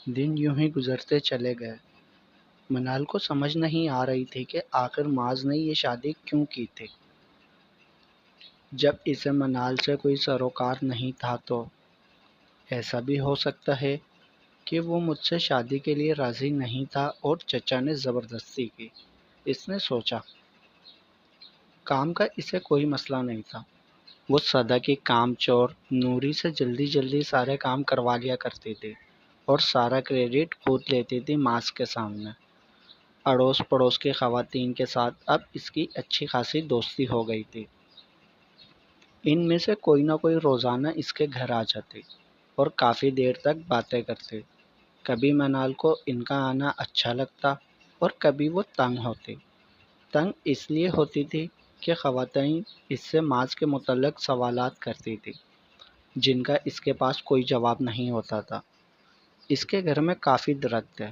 دن یوں ہی گزرتے چلے گئے۔ منال کو سمجھ نہیں آ رہی تھی کہ آخر معاذ نے یہ شادی کیوں کی تھی۔ جب اسے منال سے کوئی سروکار نہیں تھا تو ایسا بھی ہو سکتا ہے کہ وہ مجھ سے شادی کے لیے راضی نہیں تھا اور چچا نے زبردستی کی۔ اس نے سوچا۔ کام کا اسے کوئی مسئلہ نہیں تھا۔ وہ سدا کی کام چور نوری سے جلدی جلدی سارے کام کروا لیا کرتی تھی اور سارا کریڈٹ خود لیتی تھی معاذ کے سامنے۔ اڑوس پڑوس کی خواتین کے ساتھ اب اس کی اچھی خاصی دوستی ہو گئی تھی۔ ان میں سے کوئی نہ کوئی روزانہ اس کے گھر آ جاتی اور کافی دیر تک باتیں کرتے۔ کبھی منال کو ان کا آنا اچھا لگتا اور کبھی وہ تنگ ہوتی۔ تنگ اس لیے ہوتی تھی کہ خواتین اس سے معاذ کے متعلق سوالات کرتی تھی جن کا اس کے پاس کوئی جواب نہیں ہوتا تھا۔ اس کے گھر میں کافی درخت تھے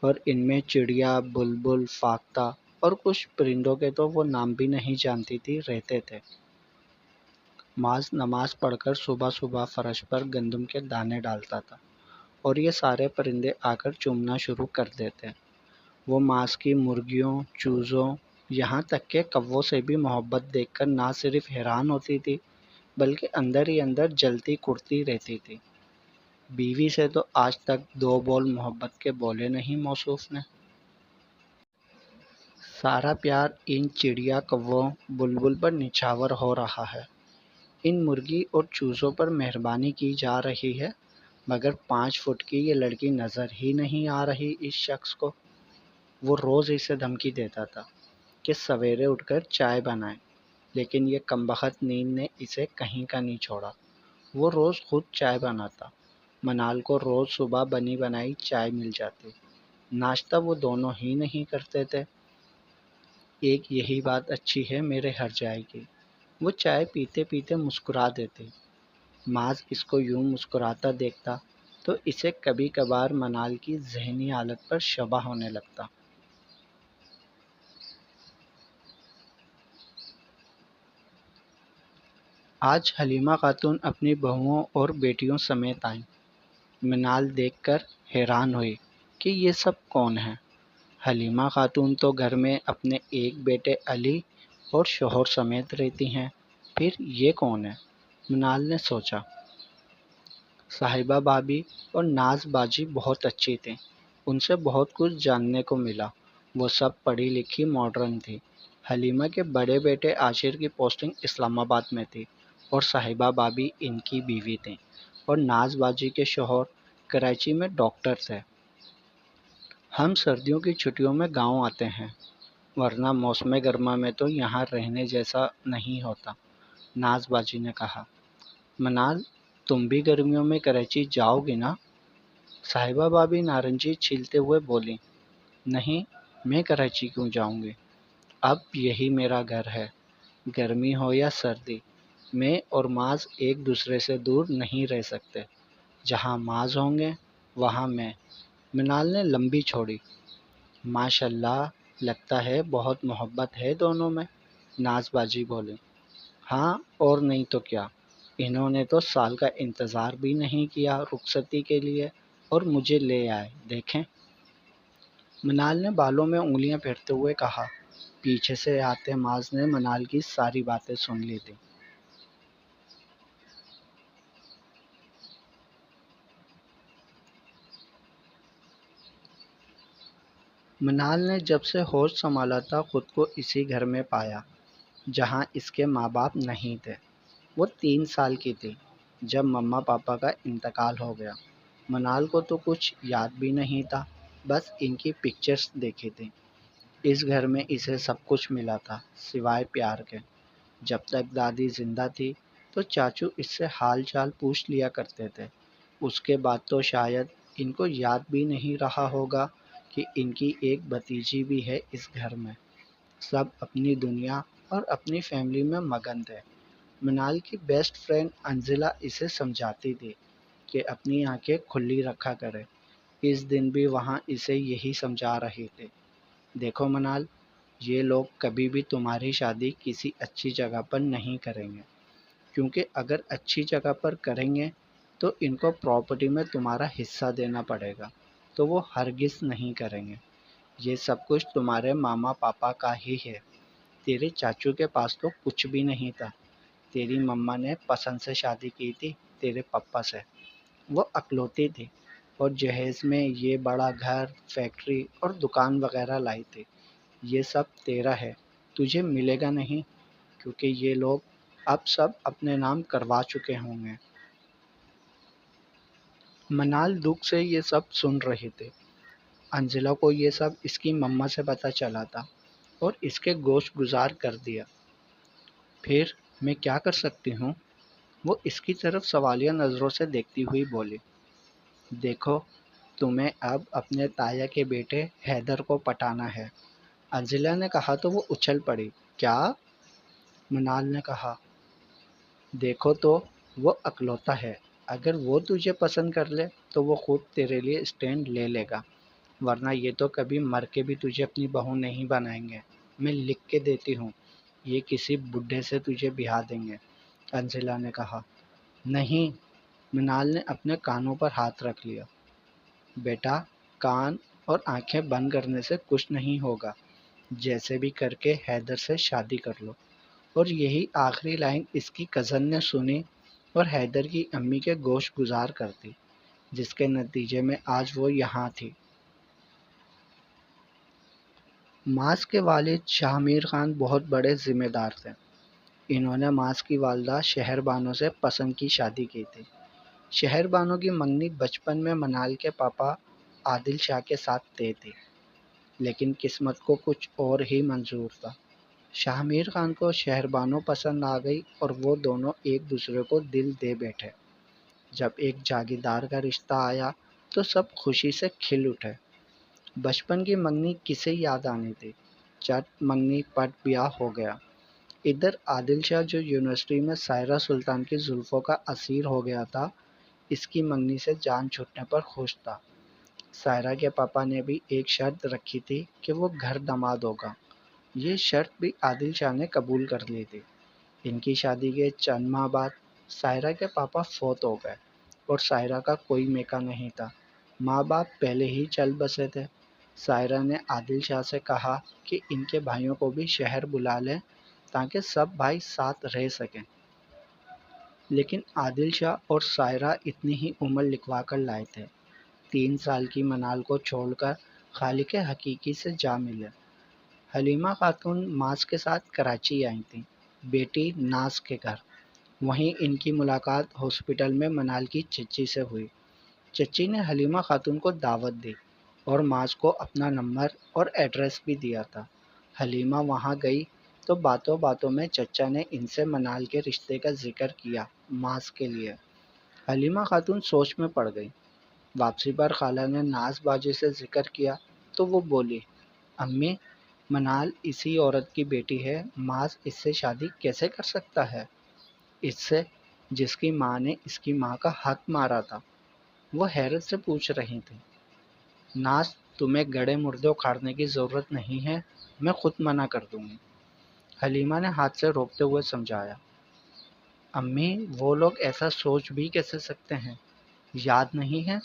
اور ان میں چڑیا، بلبل، فاختہ اور کچھ پرندوں کے تو وہ نام بھی نہیں جانتی تھی رہتے تھے۔ معاذ نماز پڑھ کر صبح صبح فرش پر گندم کے دانے ڈالتا تھا اور یہ سارے پرندے آ کر چومنا شروع کر دیتے۔ وہ معاذ کی مرغیوں، چوزوں، یہاں تک کہ کووں سے بھی محبت دیکھ کر نہ صرف حیران ہوتی تھی بلکہ اندر ہی اندر جلتی کڑتی رہتی تھی۔ بیوی سے تو آج تک دو بول محبت کے بولے نہیں موصوف نے۔ سارا پیار ان چڑیا، کووں، بلبل پر نچھاور ہو رہا ہے۔ ان مرغی اور چوزوں پر مہربانی کی جا رہی ہے مگر 5 فٹ کی یہ لڑکی نظر ہی نہیں آ رہی اس شخص کو۔ وہ روز اسے دھمکی دیتا تھا کہ سویرے اٹھ کر چائے بنائے لیکن یہ کمبخت نیند نے اسے کہیں کا نہیں چھوڑا۔ وہ روز خود چائے بناتا۔ منال کو روز صبح بنی بنائی چائے مل جاتی۔ ناشتہ وہ دونوں ہی نہیں کرتے تھے۔ ایک یہی بات اچھی ہے میرے ہر جائے کی۔ وہ چائے پیتے پیتے مسکرا دیتے۔ معاذ اس کو یوں مسکراتا دیکھتا تو اسے کبھی کبھار منال کی ذہنی حالت پر شبہ ہونے لگتا۔ آج حلیمہ خاتون اپنی بہوؤں اور بیٹیوں سمیت آئیں۔ منال دیکھ کر حیران ہوئی کہ یہ سب کون ہیں۔ حلیمہ خاتون تو گھر میں اپنے ایک بیٹے علی اور شوہر سمیت رہتی ہیں، پھر یہ کون ہے؟ منال نے سوچا۔ صاحبہ بھابھی اور ناز باجی بہت اچھی تھیں، ان سے بہت کچھ جاننے کو ملا۔ وہ سب پڑھی لکھی ماڈرن تھی۔ حلیمہ کے بڑے بیٹے عاشر کی پوسٹنگ اسلام آباد میں تھی اور صاحبہ بھابھی ان کی بیوی تھیں اور ناز باجی کے شوہر کراچی میں ڈاکٹر تھے۔ ہم سردیوں کی چھٹیوں میں گاؤں آتے ہیں ورنہ موسم گرما میں تو یہاں رہنے جیسا نہیں ہوتا، ناز باجی نے کہا۔ منال، تم بھی گرمیوں میں کراچی جاؤ گی نا؟ صاحبہ بھابھی نارنجی چھیلتے ہوئے بولی۔ نہیں، میں کراچی کیوں جاؤں گی؟ اب یہی میرا گھر ہے، گرمی ہو یا سردی، میں اور معاذ ایک دوسرے سے دور نہیں رہ سکتے۔ جہاں معاذ ہوں گے وہاں میں۔ منال نے لمبی چھوڑی۔ ماشاءاللہ، لگتا ہے بہت محبت ہے دونوں میں، ناز باجی بولی۔ ہاں اور نہیں تو کیا، انہوں نے تو سال کا انتظار بھی نہیں کیا رخصتی کے لیے اور مجھے لے آئے، دیکھیں۔ منال نے بالوں میں انگلیاں پھیرتے ہوئے کہا۔ پیچھے سے آتے معاذ نے منال کی ساری باتیں سن لی تھی۔ منال نے جب سے ہوش سنبھالا تھا خود کو اسی گھر میں پایا جہاں اس کے ماں باپ نہیں تھے۔ وہ 3 سال کی تھی جب مما پاپا کا انتقال ہو گیا۔ منال کو تو کچھ یاد بھی نہیں تھا، بس ان کی پکچرز دیکھی تھی۔ اس گھر میں اسے سب کچھ ملا تھا سوائے پیار کے۔ جب تک دادی زندہ تھی تو چاچو اس سے حال چال پوچھ لیا کرتے تھے، اس کے بعد تو شاید ان کو یاد بھی نہیں رہا ہوگا کہ ان کی ایک بھتیجی بھی ہے اس گھر میں۔ سب اپنی دنیا اور اپنی فیملی میں مگن تھے۔ منال کی بیسٹ فرینڈ انزلہ اسے سمجھاتی تھی کہ اپنی آنکھیں کھلی رکھا کرے۔ اس دن بھی وہاں اسے یہی سمجھا رہی تھی۔ دیکھو منال، یہ لوگ کبھی بھی تمہاری شادی کسی اچھی جگہ پر نہیں کریں گے، کیونکہ اگر اچھی جگہ پر کریں گے تو ان کو پراپرٹی میں تمہارا حصہ دینا پڑے گا، تو وہ ہرگز نہیں کریں گے۔ یہ سب کچھ تمہارے ماما پاپا کا ہی ہے۔ تیرے چاچو کے پاس تو کچھ بھی نہیں تھا۔ تیری مما نے پسند سے شادی کی تھی تیرے پپا سے، وہ اکلوتی تھی، اور جہیز میں یہ بڑا گھر، فیکٹری اور دکان وغیرہ لائی تھی۔ یہ سب تیرا ہے، تجھے ملے گا نہیں، کیونکہ یہ لوگ اب سب اپنے نام کروا چکے ہوں گے۔ منال دکھ سے یہ سب سن رہے تھے۔ انجلا کو یہ سب اس کی مما سے پتہ چلا تھا اور اس کے گوش گزار کر دیا۔ پھر میں کیا کر سکتی ہوں؟ وہ اس کی طرف سوالیہ نظروں سے دیکھتی ہوئی بولی۔ دیکھو، تمہیں اب اپنے تایا کے بیٹے حیدر کو پٹانا ہے۔ انجلا نے کہا تو وہ اچھل پڑی۔ کیا؟ منال نے کہا، دیکھو تو وہ اکلوتا ہے، اگر وہ تجھے پسند کر لے تو وہ خود تیرے لیے اسٹینڈ لے لے گا، ورنہ یہ تو کبھی مر کے بھی تجھے اپنی بہو نہیں بنائیں گے۔ میں لکھ کے دیتی ہوں، یہ کسی بڈھے سے تجھے بیاہ دیں گے۔ انجلا نے کہا۔ نہیں، منال نے اپنے کانوں پر ہاتھ رکھ لیا۔ بیٹا، کان اور آنکھیں بند کرنے سے کچھ نہیں ہوگا، جیسے بھی کر کے حیدر سے شادی کر لو۔ اور یہی آخری لائن اس کی کزن نے سنی اور حیدر کی امی کے گوش گزار کر دی، جس کے نتیجے میں آج وہ یہاں تھی۔ ماس کے والد شاہ میر خان بہت بڑے ذمہ دار تھے۔ انہوں نے ماس کی والدہ شہر بانو سے پسند کی شادی کی تھی۔ شہر بانو کی منگنی بچپن میں منال کے پاپا عادل شاہ کے ساتھ طے تھی، لیکن قسمت کو کچھ اور ہی منظور تھا۔ شاہ میر خان کو شہر بانو پسند آ گئی اور وہ دونوں ایک دوسرے کو دل دے بیٹھے۔ جب ایک جاگیردار کا رشتہ آیا تو سب خوشی سے کھل اٹھے۔ بچپن کی منگنی کسے یاد آنی تھی؟ چٹ منگنی پٹ بیاہ ہو گیا۔ ادھر عادل شاہ جو یونیورسٹی میں سائرہ سلطان کی زلفوں کا اسیر ہو گیا تھا، اس کی منگنی سے جان چھوٹنے پر خوش تھا۔ سائرہ کے پاپا نے بھی ایک شرط رکھی تھی کہ وہ گھر داماد ہوگا۔ یہ شرط بھی عادل شاہ نے قبول کر لی تھی۔ ان کی شادی کے چند ماہ بعد سائرہ کے پاپا فوت ہو گئے اور سائرہ کا کوئی میکا نہیں تھا۔ ماں باپ پہلے ہی چل بسے تھے۔ سائرہ نے عادل شاہ سے کہا کہ ان کے بھائیوں کو بھی شہر بلا لیں تاکہ سب بھائی ساتھ رہ سکیں، لیکن عادل شاہ اور سائرہ اتنی ہی عمر لکھوا کر لائے تھے۔ 3 سال کی منال کو چھوڑ کر خالق حقیقی سے جا ملے۔ حلیمہ خاتون ماس کے ساتھ کراچی آئی تھیں، بیٹی ناز کے گھر۔ وہیں ان کی ملاقات ہاسپٹل میں منال کی چچی سے ہوئی۔ چچی نے حلیمہ خاتون کو دعوت دی اور ماس کو اپنا نمبر اور ایڈریس بھی دیا تھا۔ حلیمہ وہاں گئی تو باتوں باتوں میں چچا نے ان سے منال کے رشتے کا ذکر کیا ماس کے لیے۔ حلیمہ خاتون سوچ میں پڑ گئی۔ واپسی پر خالہ نے ناز باجی سے ذکر کیا تو وہ بولی، امی، منال اسی عورت کی بیٹی ہے، ماس اس سے شادی کیسے کر سکتا ہے؟ اس سے جس کی ماں نے اس کی ماں کا حق مارا تھا۔ وہ حیرت سے پوچھ رہی تھی، ناز، تمہیں گڑے مردے اکھاڑنے کی ضرورت نہیں ہے، میں خود منع کر دوں گی۔ حلیمہ نے ہاتھ سے روکتے ہوئے سمجھایا، امی، وہ لوگ ایسا سوچ بھی کیسے سکتے ہیں؟ یاد نہیں ہے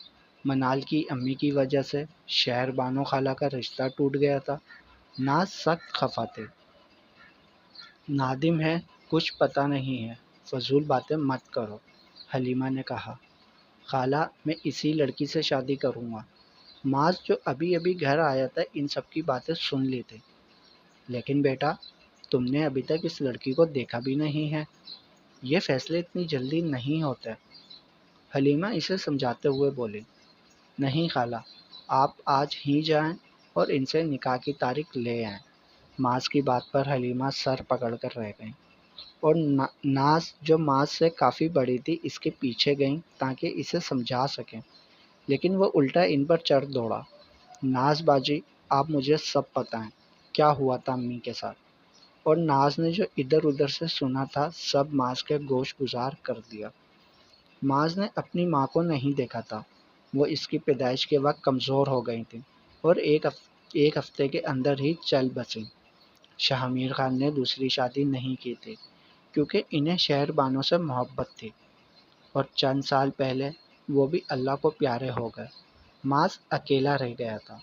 منال کی امی کی وجہ سے شہر بانو خالہ کا رشتہ ٹوٹ گیا تھا؟ ناز سخت خفا تھے۔ نادم ہے، کچھ پتہ نہیں ہے، فضول باتیں مت کرو، حلیمہ نے کہا۔ خالہ، میں اسی لڑکی سے شادی کروں گا۔ ماس جو ابھی ابھی گھر آیا تھا ان سب کی باتیں سن لی تھی۔ لیکن بیٹا، تم نے ابھی تک اس لڑکی کو دیکھا بھی نہیں ہے، یہ فیصلے اتنی جلدی نہیں ہوتے۔ حلیمہ اسے سمجھاتے ہوئے بولی، نہیں خالہ، آپ آج ہی جائیں اور ان سے نکاح کی تاریخ لے آئیں۔ ماس کی بات پر حلیمہ سر پکڑ کر رہ گئیں اور ناز جو ماس سے کافی بڑی تھی اس کے پیچھے گئیں تاکہ اسے سمجھا سکیں، لیکن وہ الٹا ان پر چڑھ دوڑا۔ ناز باجی، آپ مجھے سب بتائیں، کیا ہوا تھا امی کے ساتھ؟ اور ناز نے جو ادھر ادھر سے سنا تھا سب ماس کے گوش گزار کر دیا۔ ماس نے اپنی ماں کو نہیں دیکھا تھا، وہ اس کی پیدائش کے وقت کمزور ہو گئی تھیں اور ایک ہفتے کے اندر ہی چل بسیں۔ شاہ میر خان نے دوسری شادی نہیں کی تھی کیونکہ انہیں شہر بانو سے محبت تھی اور چند سال پہلے وہ بھی اللہ کو پیارے ہو گئے۔ معاذ اکیلا رہ گیا تھا۔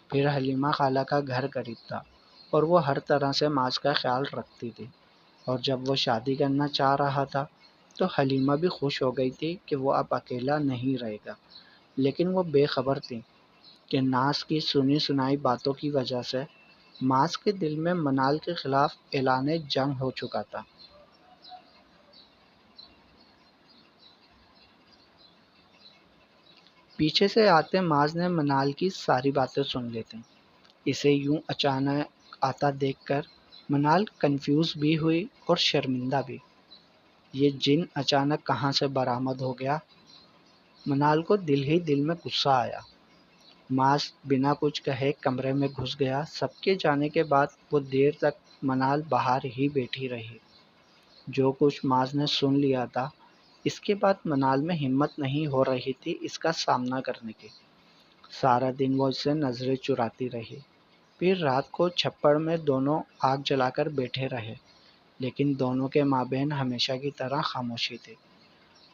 پھر حلیمہ خالہ کا گھر قریب تھا اور وہ ہر طرح سے معاذ کا خیال رکھتی تھی، اور جب وہ شادی کرنا چاہ رہا تھا تو حلیمہ بھی خوش ہو گئی تھی کہ وہ اب اکیلا نہیں رہے گا، لیکن وہ بے خبر تھی کہ ناز کی سنی سنائی باتوں کی وجہ سے معاذ کے دل میں منال کے خلاف اعلان جنگ ہو چکا تھا۔ پیچھے سے آتے معاذ نے منال کی ساری باتیں سن لی تھیں۔ اسے یوں اچانک آتا دیکھ کر منال کنفیوز بھی ہوئی اور شرمندہ بھی۔ یہ جن اچانک کہاں سے برآمد ہو گیا؟ منال کو دل ہی دل میں غصہ آیا۔ معاذ بنا کچھ کہے کمرے میں گھس گیا۔ سب کے جانے کے بعد وہ دیر تک منال باہر ہی بیٹھی رہی۔ جو کچھ معاذ نے سن لیا تھا، اس کے بعد منال میں ہمت نہیں ہو رہی تھی اس کا سامنا کرنے کی۔ سارا دن وہ اس سے نظریں چراتی رہی۔ پھر رات کو چھپڑ میں دونوں آگ جلا کر بیٹھے رہے، لیکن دونوں کے مابین ہمیشہ کی طرح خاموشی تھی۔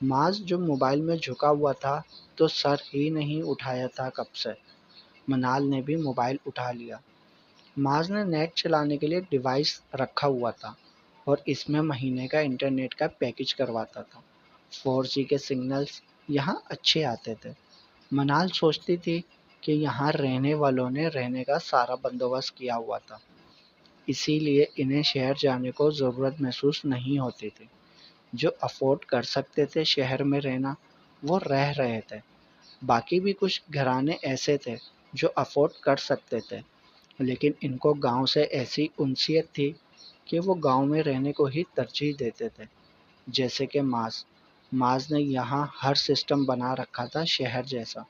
معاذ جو موبائل میں جھکا ہوا تھا تو سر ہی نہیں اٹھایا تھا کب سے۔ منال نے بھی موبائل اٹھا لیا۔ معاذ نے نیٹ چلانے کے لیے ڈیوائس رکھا ہوا تھا اور اس میں مہینے کا انٹرنیٹ کا پیکج کرواتا تھا۔ 4G کے سگنلز یہاں اچھے آتے تھے۔ منال سوچتی تھی کہ یہاں رہنے والوں نے رہنے کا سارا بندوبست کیا ہوا تھا، اسی لیے انہیں شہر جانے کو ضرورت محسوس نہیں ہوتی تھی۔ جو افورڈ کر سکتے تھے شہر میں رہنا، وہ رہ رہے تھے۔ باقی بھی کچھ گھرانے ایسے تھے جو افورڈ کر سکتے تھے، لیکن ان کو گاؤں سے ایسی انسیت تھی کہ وہ گاؤں میں رہنے کو ہی ترجیح دیتے تھے۔ جیسے کہ معاذ نے یہاں ہر سسٹم بنا رکھا تھا شہر جیسا۔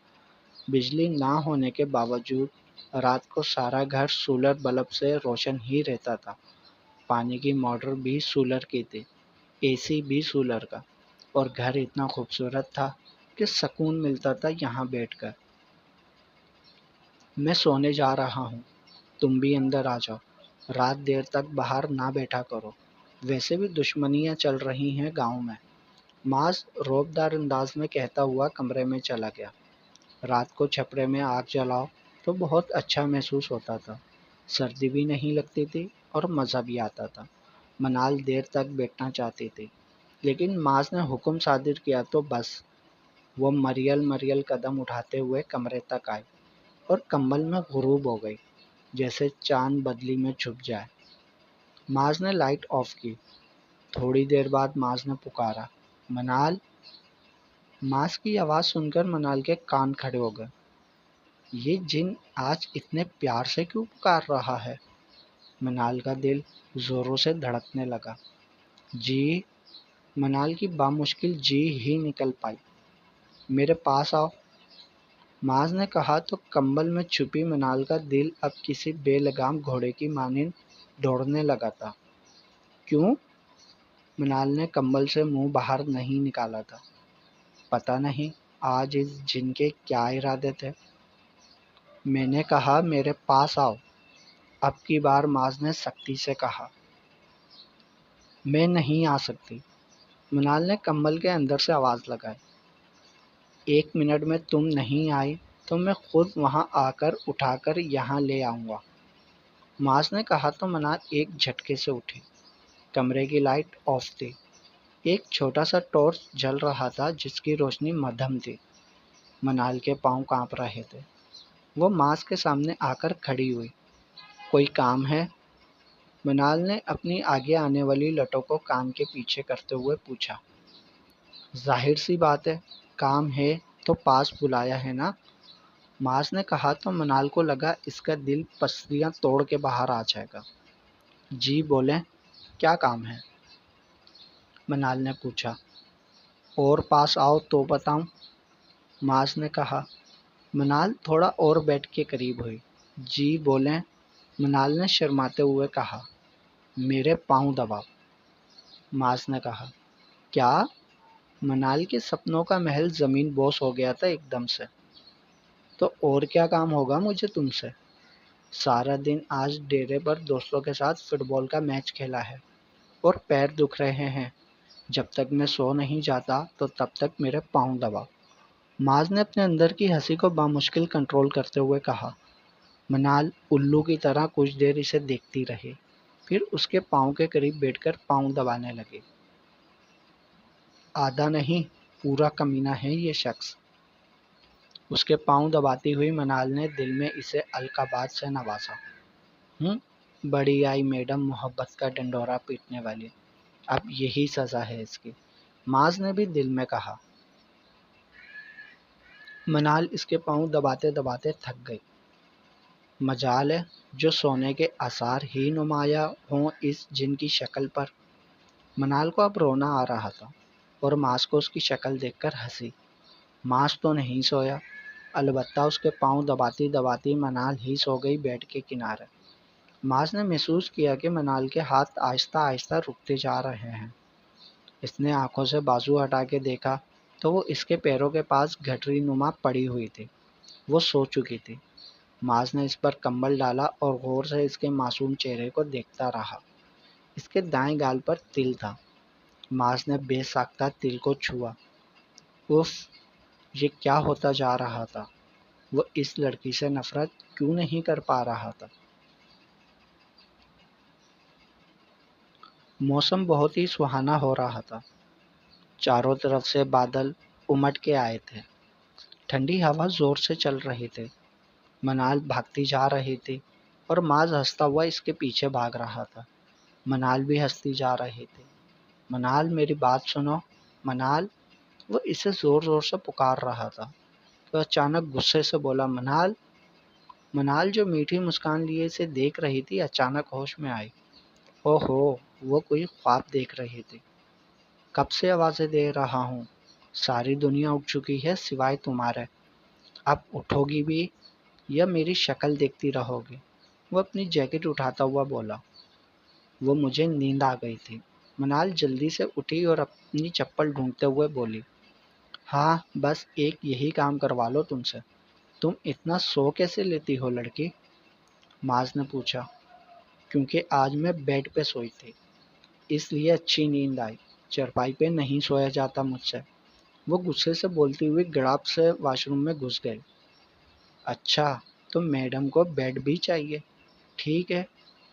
بجلی نہ ہونے کے باوجود رات کو سارا گھر سولر بلب سے روشن ہی رہتا تھا۔ پانی کی موٹر بھی سولر کی تھی، AC بھی سولر کا، اور گھر اتنا خوبصورت تھا کہ سکون ملتا تھا یہاں بیٹھ کر۔ میں سونے جا رہا ہوں، تم بھی اندر آ جاؤ، رات دیر تک باہر نہ بیٹھا کرو، ویسے بھی دشمنیاں چل رہی ہیں گاؤں میں، معاذ رعبدار انداز میں کہتا ہوا کمرے میں چلا گیا۔ رات کو چھپرے میں آگ جلاؤ تو بہت اچھا محسوس ہوتا تھا، سردی بھی نہیں لگتی تھی اور مزہ بھی آتا تھا۔ منال دیر تک بیٹھنا چاہتی تھی، لیکن معاذ نے حکم صادر کیا تو بس۔ وہ مریل قدم اٹھاتے ہوئے کمرے تک آئی اور کمبل میں غروب ہو گئی، جیسے چاند بدلی میں چھپ جائے۔ معاذ نے لائٹ آف کی۔ تھوڑی دیر بعد معاذ نے پکارا، منال! معاذ کی آواز سن کر منال کے کان کھڑے ہو گئے۔ یہ جن آج اتنے پیار سے کیوں پکار رہا ہے؟ منال کا دل زوروں سے دھڑکنے لگا۔ جی؟ منال کی بامشکل جی ہی نکل پائی۔ میرے پاس آؤ، معاذ نے کہا تو کمبل میں چھپی منال کا دل اب کسی بے لگام گھوڑے کی مانند دوڑنے لگا تھا۔ کیوں؟ منال نے کمبل سے منہ باہر نہیں نکالا تھا۔ پتہ نہیں آج اس جن کے کیا ارادے تھے۔ میں نے کہا میرے پاس آؤ، اب کی بار معاذ نے سختی سے کہا۔ میں نہیں آ سکتی، منال نے کمبل کے اندر سے آواز لگائی۔ 1 منٹ میں تم نہیں آئی تو میں خود وہاں آ کر اٹھا کر یہاں لے آؤں گا، معاذ نے کہا تو منال ایک جھٹکے سے اٹھی۔ کمرے کی لائٹ آف تھی۔ ایک چھوٹا سا ٹارچ جل رہا تھا جس کی روشنی مدھم تھی۔ منال کے پاؤں کانپ رہے تھے۔ وہ معاذ کے سامنے آ کر کھڑی ہوئی۔ کوئی کام ہے؟ منال نے اپنی آگے آنے والی لٹوں کو کان کے پیچھے کرتے ہوئے پوچھا۔ ظاہر سی بات ہے، کام ہے تو پاس بلایا ہے نا، معاذ نے کہا تو منال کو لگا اس کا دل پسلیاں توڑ کے باہر آ جائے گا۔ جی بولیں، کیا کام ہے؟ منال نے پوچھا۔ اور پاس آؤ تو بتاؤں، معاذ نے کہا۔ منال تھوڑا اور بیٹھ کے قریب ہوئی۔ جی بولیں، منال نے شرماتے ہوئے کہا۔ میرے پاؤں دباؤ، معاذ نے کہا۔ کیا؟ منال کے سپنوں کا محل زمین بوس ہو گیا تھا ایک دم سے۔ تو اور کیا کام ہوگا مجھے تم سے؟ سارا دن آج ڈیرے پر دوستوں کے ساتھ فٹ بال کا میچ کھیلا ہے اور پیر دکھ رہے ہیں، جب تک میں سو نہیں جاتا تو تب تک میرے پاؤں دبا۔ معاذ نے اپنے اندر کی ہنسی کو بامشکل کنٹرول کرتے ہوئے کہا۔ منال الو کی طرح کچھ دیر اسے دیکھتی رہی، پھر اس کے پاؤں کے قریب بیٹھ کر پاؤں دبانے لگی۔ آدھا نہیں، پورا کمینہ ہے یہ شخص۔ اس کے پاؤں دباتی ہوئی منال نے دل میں اسے القابات سے نوازا۔ بڑی آئی میڈم محبت کا ڈنڈورا پیٹنے والی، اب یہی سزا ہے اس کی، معاذ نے بھی دل میں کہا۔ منال اس کے پاؤں دباتے دباتے تھک گئی۔ مجال ہے جو سونے کے آثار ہی نمایاں ہوں اس جن کی شکل پر۔ منال کو اب رونا آ رہا تھا اور معاذ کو اس کی شکل دیکھ کر ہنسی۔ معاذ تو نہیں سویا، البتہ اس کے پاؤں دباتی دباتی منال ہی سو گئی بیڈ کے کنارے۔ معاذ نے محسوس کیا کہ منال کے ہاتھ آہستہ آہستہ رکتے جا رہے ہیں۔ اس نے آنکھوں سے بازو ہٹا کے دیکھا تو وہ اس کے پیروں کے پاس گھٹری نما پڑی ہوئی تھی، وہ سو چکی تھی۔ معاذ نے اس پر کمبل ڈالا اور غور سے اس کے معصوم چہرے کو دیکھتا رہا۔ اس کے دائیں گال پر تل تھا۔ معاذ نے بے ساختہ تل کو چھوا۔ اف، یہ کیا ہوتا جا رہا تھا؟ وہ اس لڑکی سے نفرت کیوں نہیں کر پا رہا تھا؟ موسم بہت ہی سہانا ہو رہا تھا۔ چاروں طرف سے بادل امٹ کے آئے تھے، ٹھنڈی ہوا زور سے چل رہی تھی۔ منال بھاگتی جا رہی تھی اور معاذ ہنستا ہوا اس کے پیچھے بھاگ رہا تھا۔ منال بھی ہنستی جا رہی تھی۔ منال میری بات سنو، منال، وہ اسے زور زور سے پکار رہا تھا تو اچانک غصے سے بولا، منال۔ منال جو میٹھی مسکان لیے اسے دیکھ رہی تھی اچانک ہوش میں آئی۔ او ہو، وہ کوئی خواب دیکھ رہی تھی۔ کب سے آوازیں دے رہا ہوں، ساری دنیا اٹھ چکی ہے سوائے تمہارے، اب اٹھو گی بھی یا میری شکل دیکھتی رہو گی؟ وہ اپنی جیکٹ اٹھاتا ہوا بولا۔ وہ مجھے نیند آ گئی تھی۔ منال جلدی سے اٹھی اور اپنی چپل ڈھونڈتے ہوئے بولی۔ ہاں، بس ایک یہی کام کروا لو تم سے۔ تم اتنا سو کیسے لیتی ہو لڑکی؟ معاذ نے پوچھا۔ کیونکہ آج میں بیڈ پہ سوئی تھی، اس لیے اچھی نیند آئی، چرپائی پہ نہیں سویا جاتا مجھ سے۔ وہ غصے سے بولتی ہوئی گڑاپ سے واش روم میں گھس گئی۔ اچھا، تو میڈم کو بیڈ بھی چاہیے، ٹھیک ہے،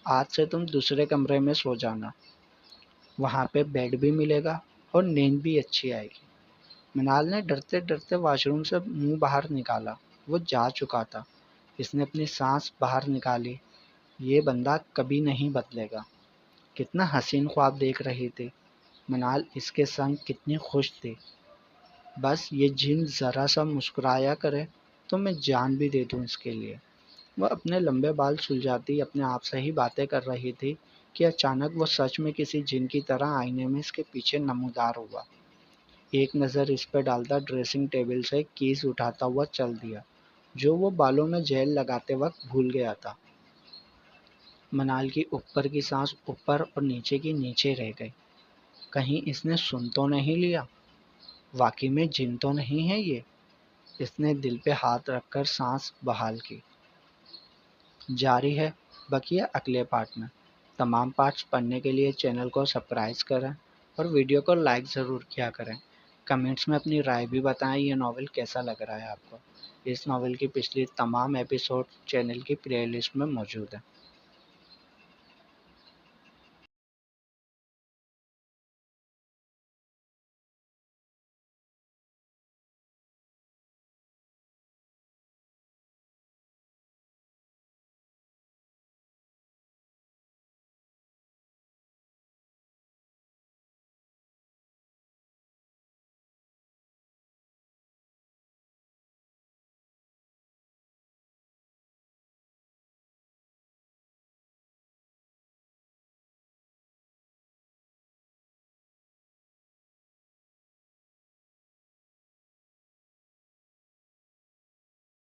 آج سے تم دوسرے کمرے میں سو جانا، وہاں پہ بیڈ بھی ملے گا اور نیند بھی اچھی آئے گی۔ منال نے ڈرتے ڈرتے واش روم سے منہ باہر نکالا، وہ جا چکا تھا۔ اس نے اپنی سانس باہر نکالی، یہ بندہ کبھی نہیں بدلے گا۔ کتنا حسین خواب دیکھ رہی تھی منال، اس کے سنگ کتنی خوش تھی۔ بس یہ جن ذرا سا مسکرایا کرے تو میں جان بھی دے دوں اس کے لیے۔ وہ اپنے لمبے بال سلجھاتی اپنے آپ سے ہی باتیں کر رہی تھی کہ اچانک وہ سچ میں کسی جن کی طرح آئینے میں اس کے پیچھے نمودار ہوا۔ ایک نظر اس پہ ڈالتا ڈریسنگ ٹیبل سے کیز اٹھاتا ہوا چل دیا، جو وہ بالوں میں جیل لگاتے وقت بھول گیا تھا۔ منال کی اوپر کی سانس اوپر اور نیچے کی نیچے رہ گئی۔ کہیں اس نے سن تو نہیں لیا؟ واقعی میں جن تو نہیں ہے یہ؟ اس نے دل پہ ہاتھ رکھ کر سانس بحال کی۔ جاری ہے بقیہ اگلے پارٹ میں۔ تمام پارٹس پڑھنے کے لیے چینل کو سبسکرائب کریں اور ویڈیو کو لائک ضرور کیا کریں۔ کمنٹس میں اپنی رائے بھی بتائیں یہ ناول کیسا لگ رہا ہے آپ کو۔ اس ناول کی پچھلی تمام ایپیسوڈ چینل کی پلے لسٹ میں موجود ہیں۔